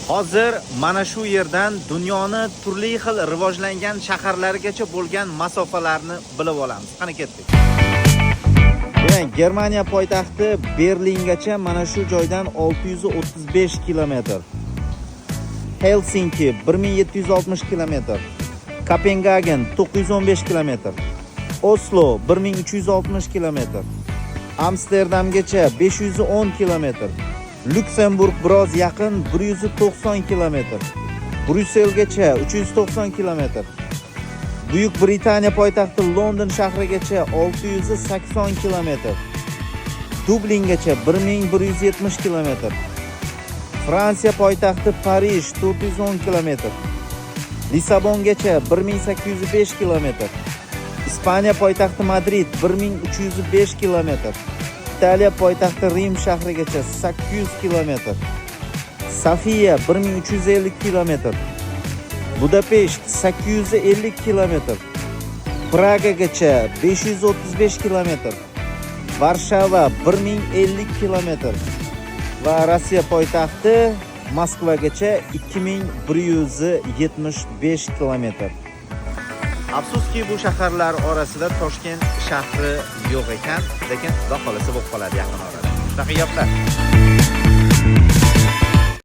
Hozir mana shu yerdan dunyoni turli xil rivojlangan shaharlarigacha bo'lgan masofalarni bilib olamiz. Qani ketdik. Demak, Germaniya poytaxti Berlingacha mana shu joydan 635 kilometr. Helsinki 1760 kilometr. Kopengagen 915 kilometr. Oslo 1360 kilometr. Amsterdamgacha 510 kilometr. Lüksemburg biroz yaqin 190 kilometr. Bryusselgacha 390 kilometr. Buyuk Britaniya poytaxti London shahrigacha 680 kilometr. Dublingacha 1170 kilometr. Fransiya poytaxti Parij 410 kilometr. Lissabongacha 1805 kilometr. Ispaniya poytaxti Madrid 1305 kilometr. Italiya poytaxti Rim shahrigacha 800 kilometr. Sofiya 1350 kilometr. Budapesht 850 kilometr. Pragagacha 535 kilometr. Varshava 1050 kilometr. Va Rossiya poytaxti Moskvagacha 2175 kilometr. Afsuski bu shaharlar orasida Toshkent shahri yo'q ekan, lekin xudo xolasa bo'lib qoladi yaqin orada. Shunaqa gaplar.